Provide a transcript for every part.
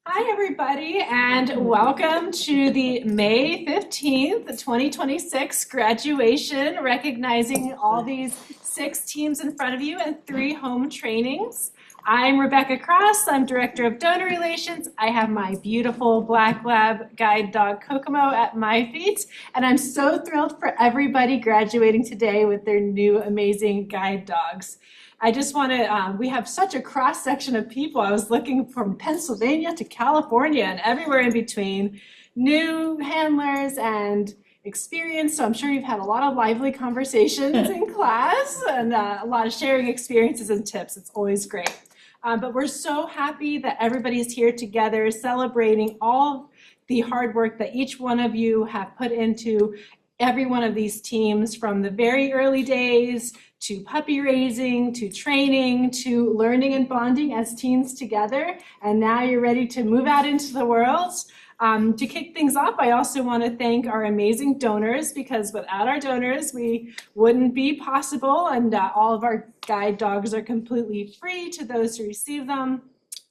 Hi, everybody, and welcome to the May 15th, 2026 graduation, recognizing all these 6 teams in front of you and 3 home trainings. I'm Rebecca Cross. I'm Director of Donor Relations. I have my beautiful Black Lab guide dog Kokomo at my feet, and I'm so thrilled for everybody graduating today with their new amazing guide dogs. I just want to, we have such a cross section of people. I was looking from Pennsylvania to California and everywhere in between, new handlers and experience. So I'm sure you've had a lot of lively conversations in class and a lot of sharing experiences and tips. It's always great. But we're so happy that everybody's here together celebrating all the hard work that each one of you have put into every one of these teams, from the very early days to puppy raising, to training, to learning and bonding as teens together. And now you're ready to move out into the world. To kick things off, I also want to thank our amazing donors, because without our donors, we wouldn't be possible. And all of our guide dogs are completely free to those who receive them.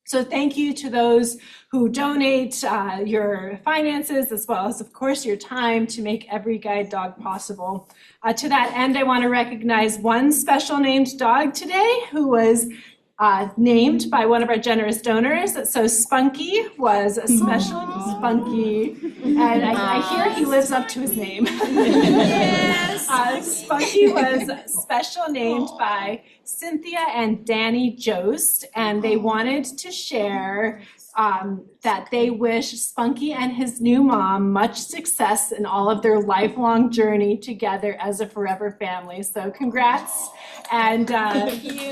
So thank you to those who donate your finances, as well as, of course, your time to make every guide dog possible. To that end, I want to recognize one special named dog today who was named by one of our generous donors. So Spunky was a special Spunky, and I hear he lives up to his name. Yes. Spunky was special named by Cynthia and Danny Jost, and they wanted to share that they wish Spunky and his new mom much success in all of their lifelong journey together as a forever family. So congrats, and thank you.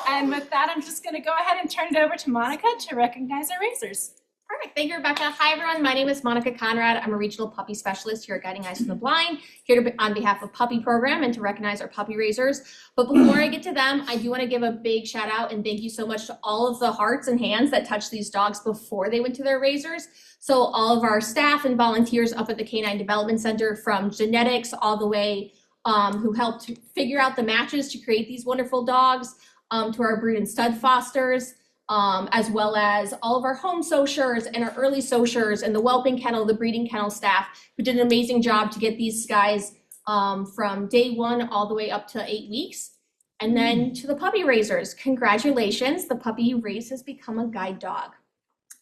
And with that, I'm just going to go ahead and turn it over to Monica to recognize our raisers. Perfect. Thank you, Rebecca. Hi, everyone. My name is Monica Conrad. I'm a regional puppy specialist here at Guiding Eyes for the Blind, here to, on behalf of Puppy Program, and to recognize our puppy raisers. But before I get to them, I do want to give a big shout out and thank you so much to all of the hearts and hands that touched these dogs before they went to their raisers. So all of our staff and volunteers up at the Canine Development Center, from genetics all the way who helped figure out the matches to create these wonderful dogs, to our breed and stud fosters, as well as all of our home sociers and our early sociers and the whelping kennel, the breeding kennel staff, who did an amazing job to get these guys from day 1 all the way up to 8 weeks. And then to the puppy raisers, congratulations, the puppy you raised has become a guide dog.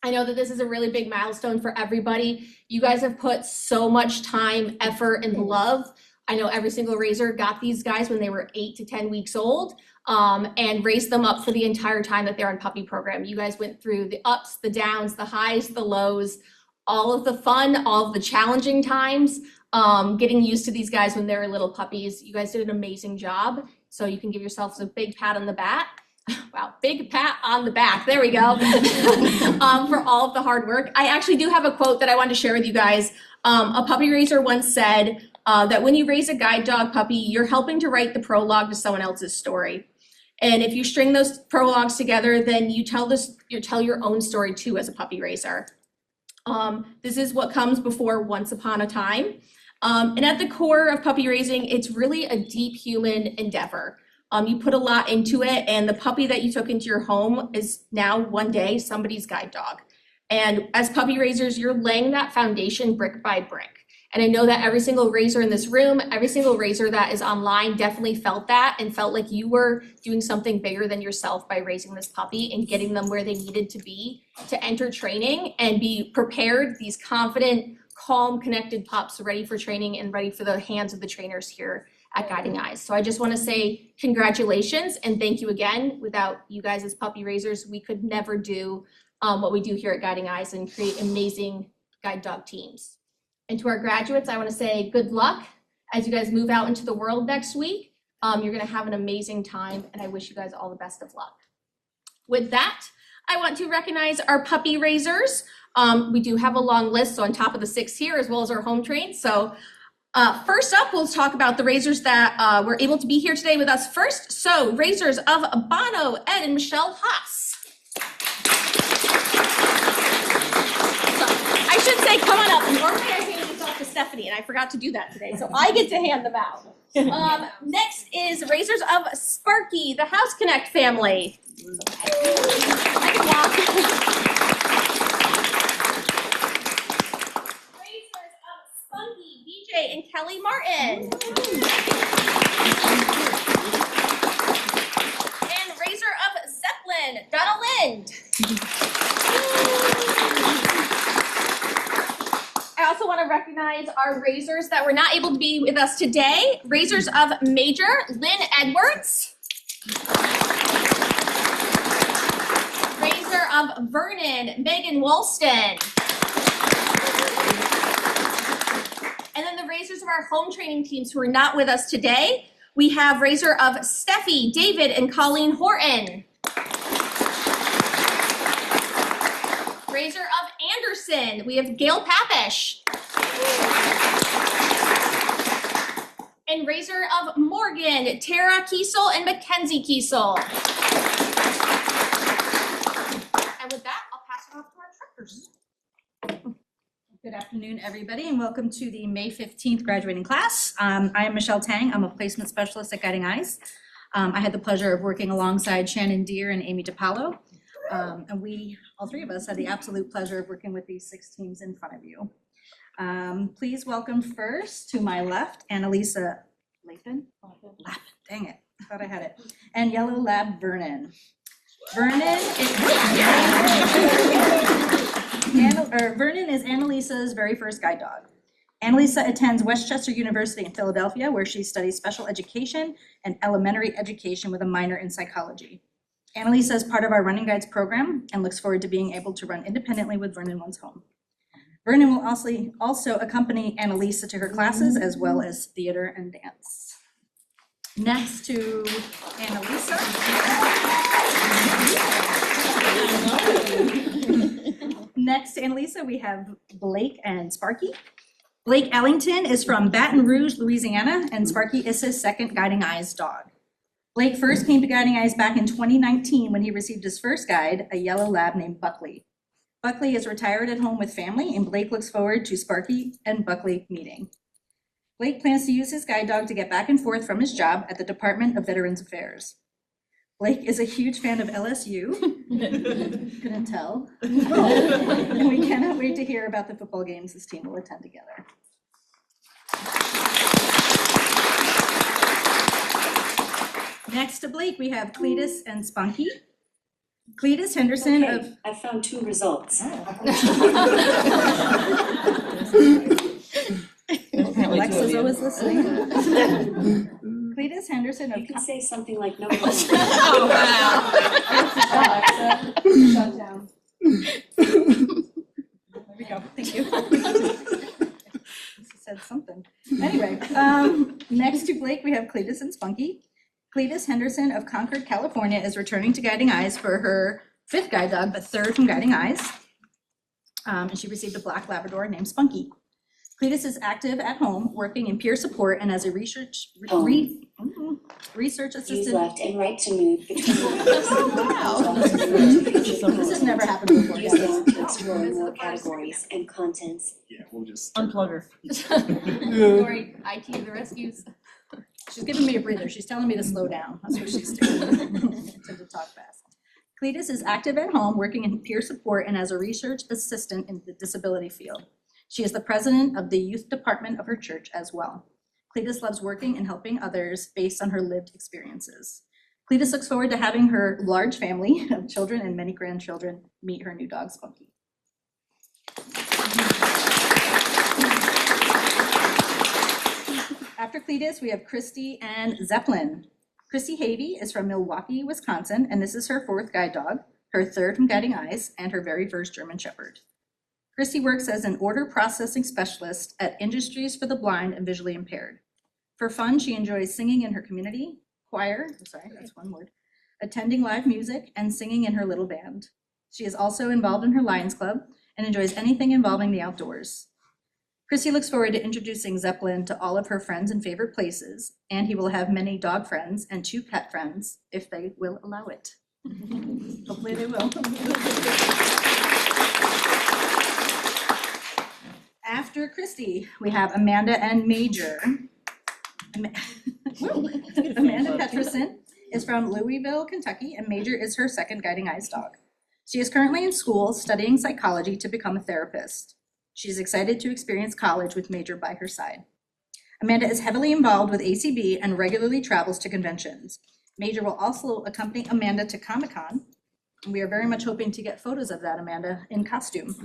I know that this is a really big milestone for everybody. You guys have put so much time, effort, and love. I know every single raiser got these guys when they were 8 to 10 weeks old. And raised them up for the entire time that they're on Puppy Program. You guys went through the ups, the downs, the highs, the lows, all of the fun, all of the challenging times, getting used to these guys when they were little puppies. You guys did an amazing job. So you can give yourselves a big pat on the back. Wow, big pat on the back. There we go. For all of the hard work. I actually do have a quote that I wanted to share with you guys. A puppy raiser once said that when you raise a guide dog puppy, you're helping to write the prologue to someone else's story. And if you string those prologues together, then you tell your own story too as a puppy raiser. This is what comes before once upon a time. And at the core of puppy raising, it's really a deep human endeavor. You put a lot into it, and the puppy that you took into your home is now one day somebody's guide dog. And as puppy raisers, you're laying that foundation brick by brick. And I know that every single raiser in this room, every single raiser that is online definitely felt that and felt like you were doing something bigger than yourself by raising this puppy and getting them where they needed to be to enter training and be prepared, these confident, calm, connected pups ready for training and ready for the hands of the trainers here at Guiding Eyes. So I just want to say congratulations and thank you again. Without you guys as puppy raisers, we could never do what we do here at Guiding Eyes and create amazing guide dog teams. And to our graduates, I want to say good luck as you guys move out into the world next week. You're going to have an amazing time, and I wish you guys all the best of luck. With that, I want to recognize our puppy raisers. We do have a long list, so on top of the 6 here, as well as our home trains. So first up, we'll talk about the raisers that were able to be here today with us first. So raisers of Bono, Ed, and Michelle Haas. I should say, come on up. Normally I hand these off to Stephanie, and I forgot to do that today, so I get to hand them out. Next is raisers of Sparky, the House Connect family. I can walk. Raisers of Spunky, BJ, and Kelly Martin. And raiser of Zeppelin, Donna Lind. I also want to recognize our raisers that were not able to be with us today. Raisers of Major, Lynn Edwards. Raiser of Vernon, Megan Walston. And then the raisers of our home training teams who are not with us today. We have raiser of Steffi, David, and Colleen Horton. Raiser of Anderson, we have Gail Papish. And raiser of Morgan, Tara Kiesel and Mackenzie Kiesel. And with that, I'll pass it off to our instructors. Good afternoon, everybody, and welcome to the May 15th graduating class. I am Michelle Tang. I'm a placement specialist at Guiding Eyes. I had the pleasure of working alongside Shannon Deere and Amy DiPaolo. And we, all three of us, had the absolute pleasure of working with these 6 teams in front of you. Please welcome first to my left, Annalisa Lappin, dang it, I thought I had it, and Yellow Lab Vernon. Vernon is Annalisa's very first guide dog. Annalisa attends Westchester University in Philadelphia, where she studies special education and elementary education with a minor in psychology. Annalisa is part of our Running Guides program and looks forward to being able to run independently with Vernon once home. Vernon will also accompany Annalisa to her classes as well as theater and dance. Next to Annalisa. Next to Annalisa, we have Blake and Sparky. Blake Ellington is from Baton Rouge, Louisiana, and Sparky is his second Guiding Eyes dog. Blake first came to Guiding Eyes back in 2019 when he received his first guide, a yellow lab named Buckley. Buckley is retired at home with family, and Blake looks forward to Sparky and Buckley meeting. Blake plans to use his guide dog to get back and forth from his job at the Department of Veterans Affairs. Blake is a huge fan of LSU, couldn't tell, and we cannot wait to hear about the football games this team will attend together. Next to Blake, we have Cletus and Spunky. Cletus Henderson Okay, I found 2 results. Alexa's always listening. Cletus Henderson of You could say something like no. Oh, wow. Shut down. There we go, thank you. Said something. Anyway, next to Blake, we have Cletus and Spunky. Cletus Henderson of Concord, California is returning to Guiding Eyes for her 5th guide dog, but 3rd from Guiding Eyes. And she received a black Labrador named Spunky. Cletus is active at home, working in peer support and as a research Use assistant. left and right to move between. Wow. This has never happened before. Use down to explore more categories and contents. Yeah, we'll just Unplug her. Lori, IT to the rescues. She's giving me a breather. She's telling me to slow down. That's what she's doing. To talk fast. Cletus is active at home, working in peer support and as a research assistant in the disability field. She is the president of the youth department of her church as well. Cletus loves working and helping others based on her lived experiences. Cletus looks forward to having her large family of children and many grandchildren meet her new dog, Spunky. After Cletus, we have Christy and Zeppelin. Christy Havey is from Milwaukee, Wisconsin, and this is her 4th guide dog, her 3rd from Guiding Eyes, and her very first German Shepherd. Christy works as an order processing specialist at Industries for the Blind and Visually Impaired. For fun, she enjoys singing in her community, attending live music, and singing in her little band. She is also involved in her Lions Club and enjoys anything involving the outdoors. Christy looks forward to introducing Zeppelin to all of her friends and favorite places, and he will have many dog friends and 2 pet friends if they will allow it. Hopefully they will. After Christy, we have Amanda and Major. Amanda Peterson is from Louisville, Kentucky, and Major is her second Guiding Eyes dog. She is currently in school studying psychology to become a therapist. She is excited to experience college with Major by her side. Amanda is heavily involved with ACB and regularly travels to conventions. Major will also accompany Amanda to Comic-Con. We are very much hoping to get photos of that, Amanda, in costume.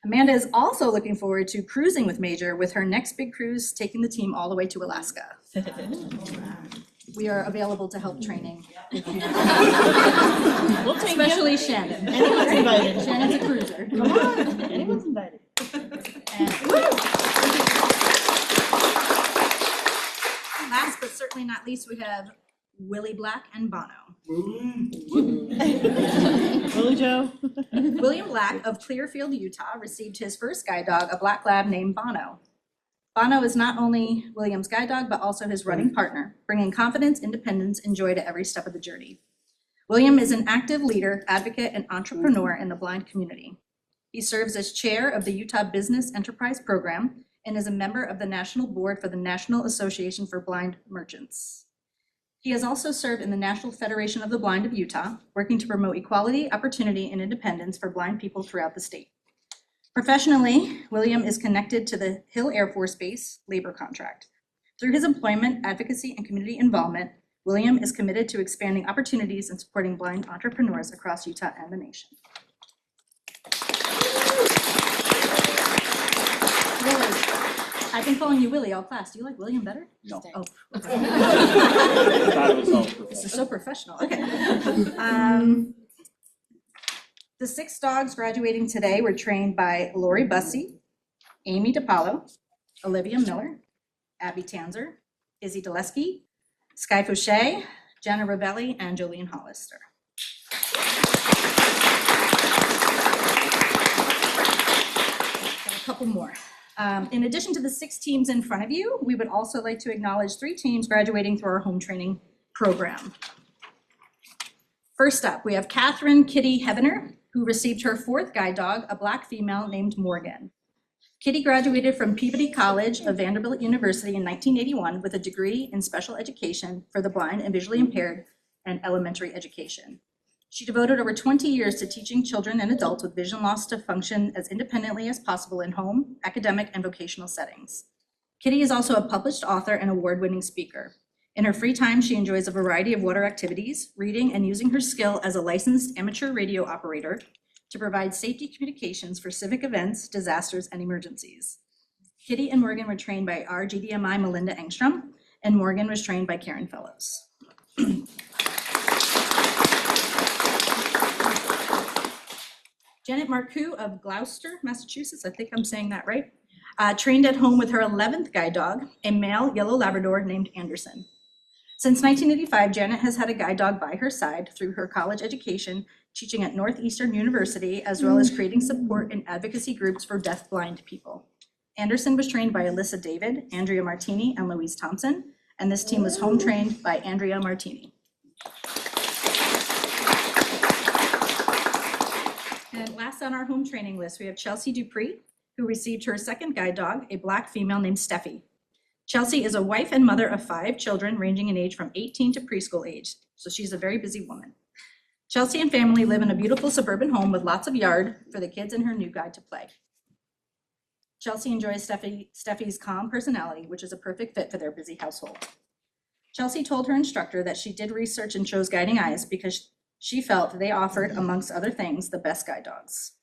Amanda is also looking forward to cruising with Major with her next big cruise, taking the team all the way to Alaska. We are available to help training. We'll take Especially Shannon. Anyone's invited. Shannon's a cruiser. Come on, anyone's invited. And last but certainly not least, we have Willie Black and Bono. Willie Joe. William Black of Clearfield, Utah, received his first guide dog, a black lab named Bono. Bono is not only William's guide dog, but also his running partner, bringing confidence, independence, and joy to every step of the journey. William is an active leader, advocate, and entrepreneur in the blind community. He serves as chair of the Utah Business Enterprise Program and is a member of the National Board for the National Association for Blind Merchants. He has also served in the National Federation of the Blind of Utah, working to promote equality, opportunity, and independence for blind people throughout the state. Professionally, William is connected to the Hill Air Force Base labor contract. Through his employment, advocacy, and community involvement, William is committed to expanding opportunities and supporting blind entrepreneurs across Utah and the nation. Willie, I've been calling you Willie all class. Do you like William better? No. Oh, I thought it was all this is so professional. Okay. The 6 dogs graduating today were trained by Lori Bussey, Amy DiPaolo, Olivia Miller, Abby Tanzer, Izzy Dulesky, Sky Fouché, Jenna Ravelli, and Jolene Hollister. Got a couple more. In addition to the 6 teams in front of you, we would also like to acknowledge 3 teams graduating through our home training program. First up, we have Catherine Kitty Hevener, who received her 4th guide dog, a black female named Morgan. Kitty graduated from Peabody College of Vanderbilt University in 1981 with a degree in special education for the blind and visually impaired and elementary education. She devoted over 20 years to teaching children and adults with vision loss to function as independently as possible in home, academic, and vocational settings. Kitty is also a published author and award-winning speaker. In her free time, she enjoys a variety of water activities, reading, and using her skill as a licensed amateur radio operator to provide safety communications for civic events, disasters, and emergencies. Kitty and Morgan were trained by our GDMI Melinda Engstrom, and Morgan was trained by Karen Fellows. Janet Marcoux of Gloucester, Massachusetts, I think I'm saying that right, trained at home with her 11th guide dog, a male yellow Labrador named Anderson. Since 1985, Janet has had a guide dog by her side through her college education, teaching at Northeastern University, as well as creating support and advocacy groups for deafblind people. Anderson was trained by Alyssa David, Andrea Martini, and Louise Thompson, and this team was home trained by Andrea Martini. And last on our home training list, we have Chelsea Dupree, who received her 2nd guide dog, a black female named Steffi. Chelsea is a wife and mother of 5 children ranging in age from 18 to preschool age, so she's a very busy woman. Chelsea and family live in a beautiful suburban home with lots of yard for the kids and her new guide to play. Chelsea enjoys Steffi's calm personality, which is a perfect fit for their busy household. Chelsea told her instructor that she did research and chose Guiding Eyes because she felt they offered, amongst other things, the best guide dogs.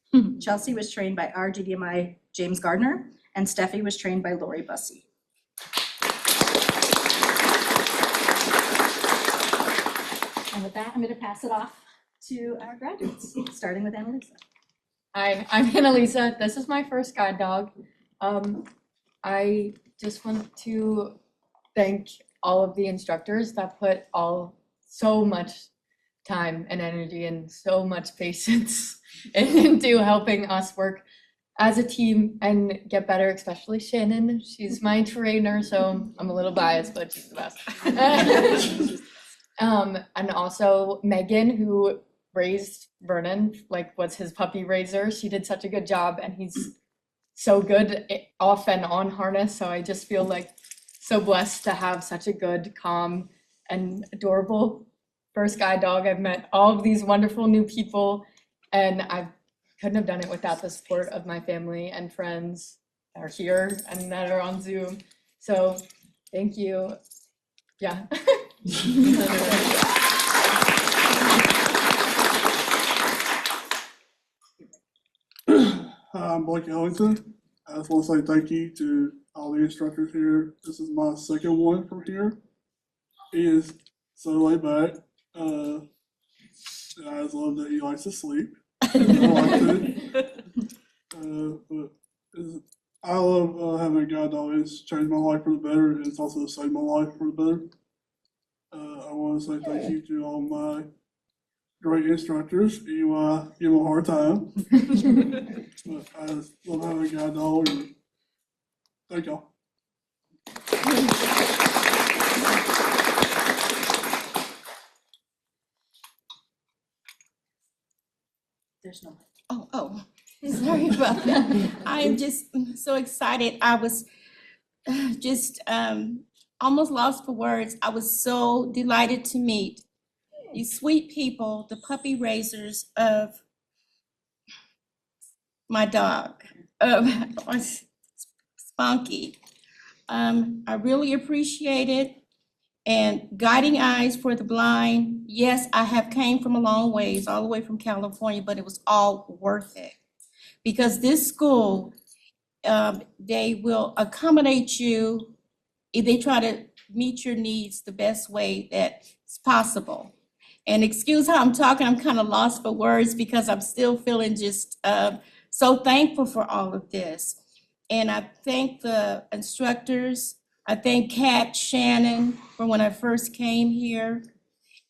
Chelsea was trained by our GDMI James Gardner, and Steffi was trained by Lori Bussey. And with that, I'm going to pass it off to our graduates, starting with Annalisa. Hi, I'm Annalisa. This is my first guide dog. I just want to thank all of the instructors that put so much time and energy and so much patience into helping us work as a team and get better, especially Shannon. She's my trainer, so I'm a little biased, but she's the best. And also Megan, who raised Vernon, was his puppy raiser. She did such a good job, and he's so good off and on harness. So I just feel so blessed to have such a good, calm, and adorable first guide dog. I've met all of these wonderful new people, and I couldn't have done it without the support of my family and friends that are here and that are on Zoom. So thank you. Yeah. Hi, I'm Blake Ellington. I just want to say thank you to all the instructors here. This is my second one from here. He is so laid back. And I just love that he likes to sleep. I like to. But I love having a guide dog. It's changed my life for the better, and it's also saved my life for the better. I want to say thank you to all my great instructors. You give them a hard time. But I just love having a guide dog, and thank y'all. There's no. Oh, sorry about that. I am just so excited. I was just almost lost for words. I was so delighted to meet you sweet people, the puppy raisers of my dog, of Spunky. I really appreciate it. And Guiding Eyes for the Blind, yes, I have came from a long ways, all the way from California, but it was all worth it. Because this school, they will accommodate you if they try to meet your needs the best way that's possible. And excuse how I'm talking, I'm kind of lost for words because I'm still feeling just so thankful for all of this. And I thank the instructors. I thank Kat, Shannon, for when I first came here.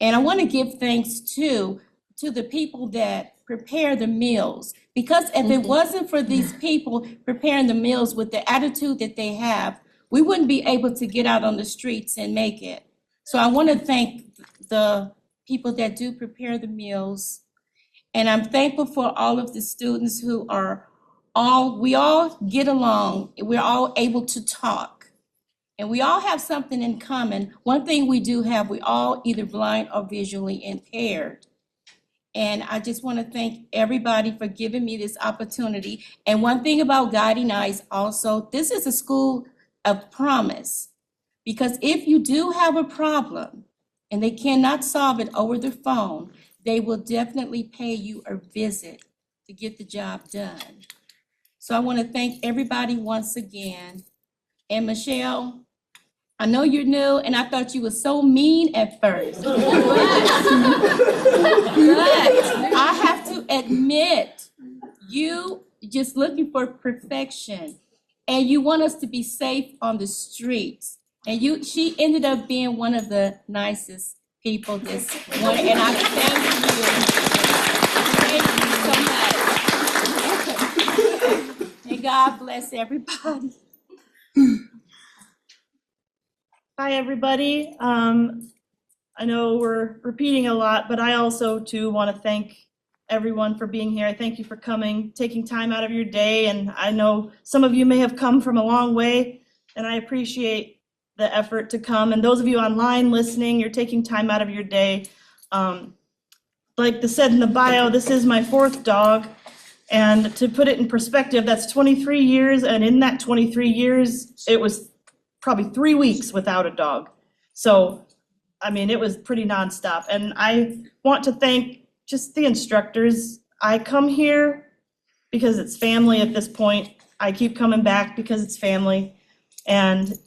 And I want to give thanks too to the people that prepare the meals. Because if it wasn't for these people preparing the meals with the attitude that they have, we wouldn't be able to get out on the streets and make it. So I want to thank the people that do prepare the meals. And I'm thankful for all of the students who are we all get along. We're all able to talk. And we all have something in common. One thing we do have, we all either blind or visually impaired. And I just want to thank everybody for giving me this opportunity. And one thing about Guiding Eyes also, this is a school of promise. Because if you do have a problem and they cannot solve it over the phone, they will definitely pay you a visit to get the job done. So I want to thank everybody once again. And Michelle, I know you're new, and I thought you were so mean at first. But I have to admit, you just looking for perfection, and you want us to be safe on the streets. And she ended up being one of the nicest people this morning, and I thank you. Thank you so much. And God bless everybody. Hi, everybody. I know we're repeating a lot, but I also too want to thank everyone for being here. I thank you for coming, taking time out of your day. And I know some of you may have come from a long way, and I appreciate the effort to come. And those of you online listening, you're taking time out of your day. Like they said in the bio, this is my fourth dog. And to put it in perspective, that's 23 years. And in that 23 years, it was probably 3 weeks without a dog. So, I mean, it was pretty nonstop. And I want to thank just the instructors. I come here because it's family at this point. I keep coming back because it's family. And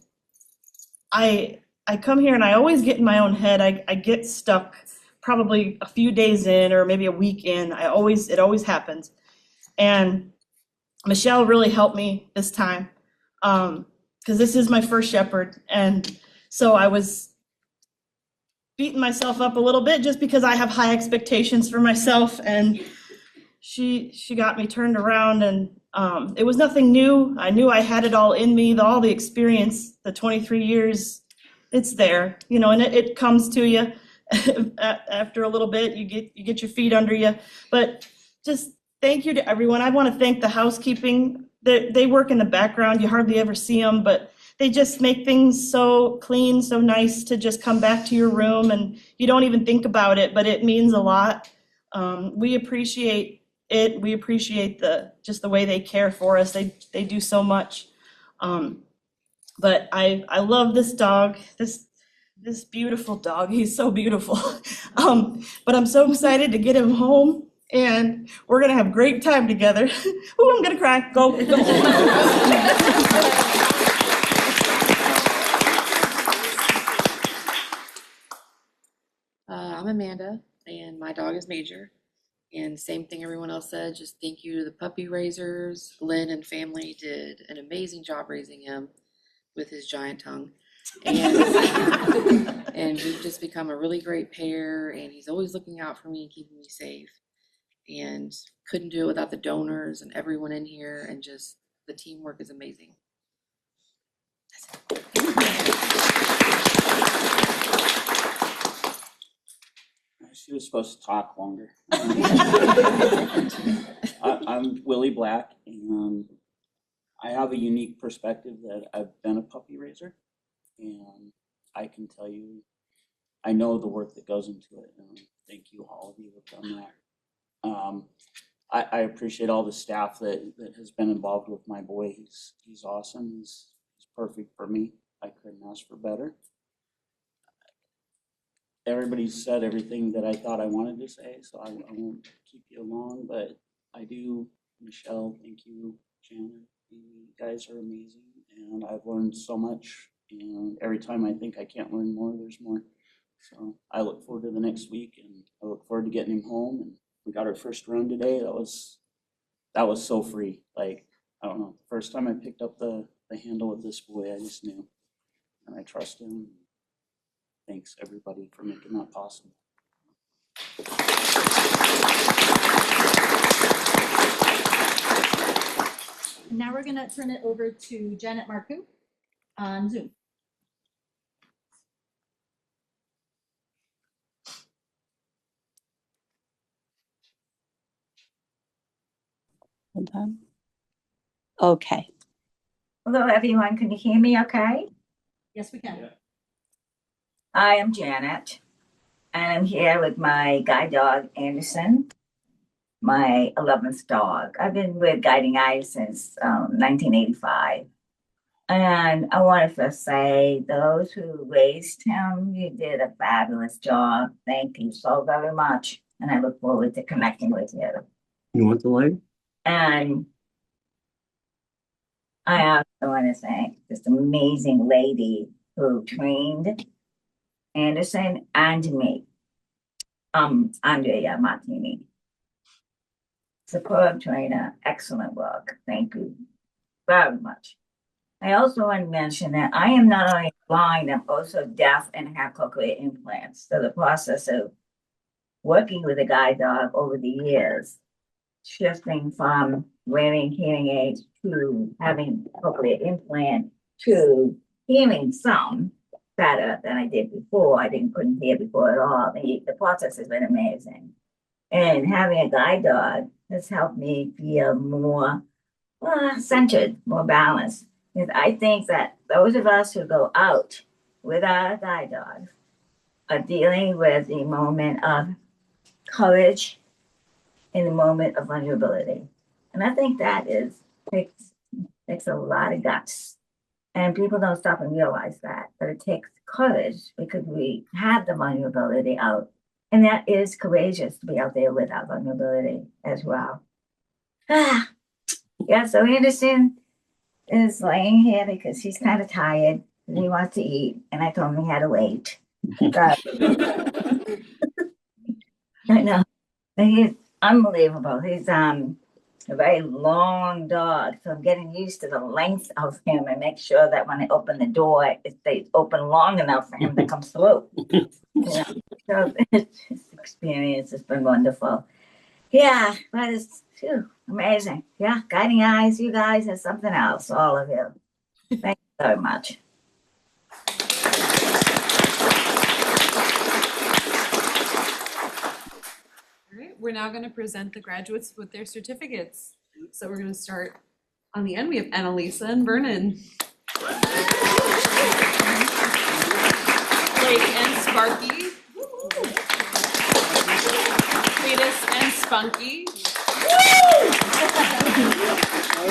I come here and I always get in my own head. I get stuck probably a few days in or maybe a week in. It always happens. And Michelle really helped me this time. Because this is my first shepherd, and so I was beating myself up a little bit just because I have high expectations for myself, and she got me turned around, and it was nothing new. I knew I had it all in me, all the experience, the 23 years, it's there, and it comes to you after a little bit. You get your feet under you, but just thank you to everyone. I want to thank the housekeeping. They work in the background. You hardly ever see them, but they just make things so clean, so nice to just come back to your room and you don't even think about it, but it means a lot. We appreciate it. We appreciate just the way they care for us. They do so much. But I love this dog, this beautiful dog. He's so beautiful. But I'm so excited to get him home, and we're gonna have a great time together. Ooh, I'm gonna cry. Go. I'm Amanda, and my dog is Major. And same thing everyone else said, just thank you to the puppy raisers. Lynn and family did an amazing job raising him with his giant tongue. And we've just become a really great pair, and he's always looking out for me and keeping me safe. And couldn't do it without the donors and everyone in here, and just the teamwork is amazing. She was supposed to talk longer. I'm Willie Black, and I have a unique perspective that I've been a puppy raiser, and I can tell you, I know the work that goes into it, and thank you, all of you who have done that. I appreciate all the staff that has been involved with my boy. He's awesome. He's perfect for me. I couldn't ask for better. Everybody said everything that I thought I wanted to say, so I won't keep you long, but I do, Michelle, thank you, Janet, you guys are amazing, and I've learned so much, and every time I think I can't learn more, there's more. So I look forward to the next week, and I look forward to getting him home, and we got our first run today. That was so free. Like, I don't know, first time I picked up the handle of this boy, I just knew, and I trust him. Thanks, everybody, for making that possible. And now we're gonna turn it over to Janet Marcoux on Zoom. Hold on. Okay. Hello, everyone. Can you hear me okay? Yes, we can. I am Janet, and I'm here with my guide dog, Anderson, my 11th dog. I've been with Guiding Eyes since 1985. And I want to first say, those who raised him, you did a fabulous job. Thank you so very much. And I look forward to connecting with you. You want the light? And I also want to thank this amazing lady who trained Anderson and me, Andrea Martini. Superb trainer, excellent work. Thank you very much. I also want to mention that I am not only blind, I'm also deaf and have cochlear implants. So the process of working with a guide dog over the years, shifting from wearing hearing aids to having cochlear implant to hearing some better than I did before. I couldn't hear before at all. The process has been amazing. And having a guide dog has helped me feel more centered, more balanced. Because I think that those of us who go out with our guide dogs are dealing with the moment of courage in the moment of vulnerability. And I think that takes a lot of guts. And people don't stop and realize that. But it takes courage because we have the vulnerability out. And that is courageous to be out there with our vulnerability as well. Yeah, so Anderson is laying here because he's kind of tired and he wants to eat. And I told him he had to wait. But I know. He's unbelievable. He's a very long dog, so I'm getting used to the length of him and make sure that when I open the door, it stays open long enough for him to come through. So this experience has been wonderful. Yeah, that is amazing. Yeah, Guiding Eyes, you guys are something else, all of you. Thank you very much. All right, we're now going to present the graduates with their certificates. So we're going to start on the end. We have Annalisa and Vernon. Blake and Sparky. Cletus and Spunky.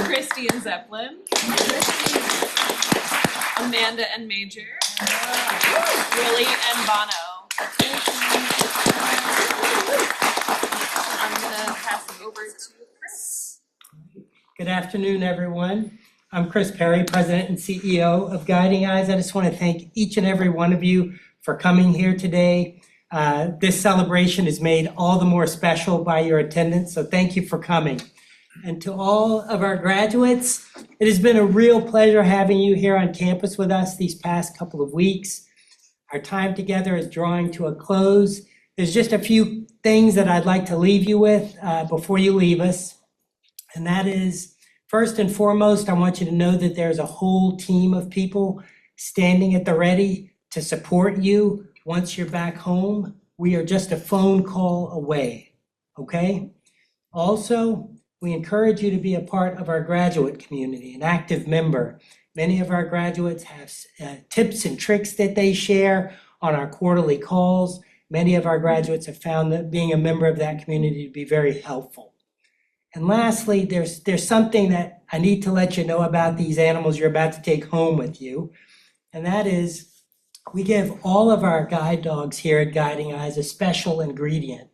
Christy and Zeppelin. Amanda and Major. Willie and Bono. I'm gonna pass it over to Chris. Good afternoon, everyone. I'm Chris Perry, President and CEO of Guiding Eyes. I just want to thank each and every one of you for coming here today. This celebration is made all the more special by your attendance, so thank you for coming. And to all of our graduates, it has been a real pleasure having you here on campus with us these past couple of weeks. Our time together is drawing to a close. There's just a few things that I'd like to leave you with before you leave us. And that is, first and foremost, I want you to know that there's a whole team of people standing at the ready to support you once you're back home. We are just a phone call away, okay? Also, we encourage you to be a part of our graduate community, an active member. Many of our graduates have tips and tricks that they share on our quarterly calls. Many of our graduates have found that being a member of that community to be very helpful. And lastly, there's something that I need to let you know about these animals you're about to take home with you. And that is, we give all of our guide dogs here at Guiding Eyes a special ingredient,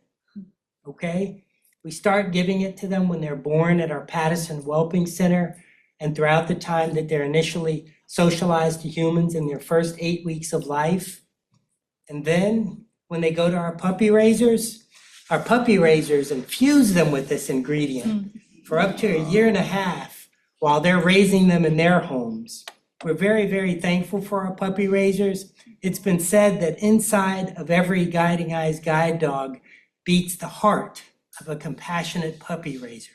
okay? We start giving it to them when they're born at our Pattison Whelping Center and throughout the time that they're initially socialized to humans in their first 8 weeks of life. And then when they go to our puppy raisers infuse them with this ingredient for up to 1.5 years while they're raising them in their homes. We're very, very thankful for our puppy raisers. It's been said that inside of every Guiding Eyes guide dog beats the heart of a compassionate puppy raiser.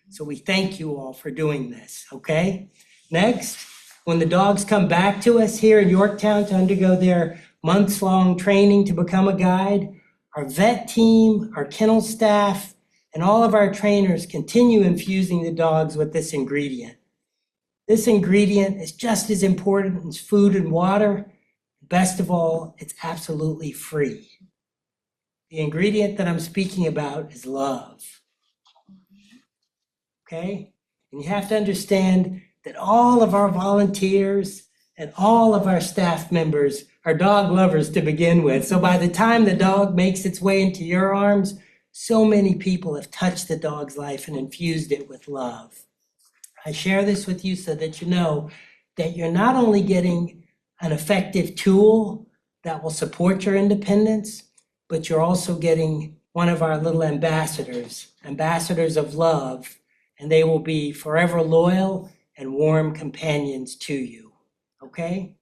So we thank you all for doing this, okay? Next, when the dogs come back to us here in Yorktown to undergo their months-long training to become a guide, our vet team, our kennel staff, and all of our trainers continue infusing the dogs with this ingredient. This ingredient is just as important as food and water. Best of all, it's absolutely free. The ingredient that I'm speaking about is love. Okay? And you have to understand that all of our volunteers and all of our staff members are dog lovers to begin with. So by the time the dog makes its way into your arms, so many people have touched the dog's life and infused it with love. I share this with you so that you know that you're not only getting an effective tool that will support your independence, but you're also getting one of our little ambassadors of love, and they will be forever loyal and warm companions to you, okay?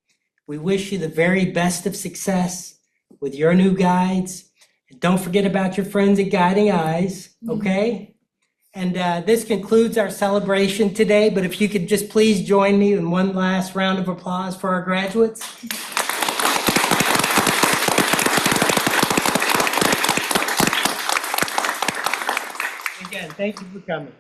We wish you the very best of success with your new guides. And don't forget about your friends at Guiding Eyes, okay? And this concludes our celebration today, but if you could just please join me in one last round of applause for our graduates. Again, thank you for coming.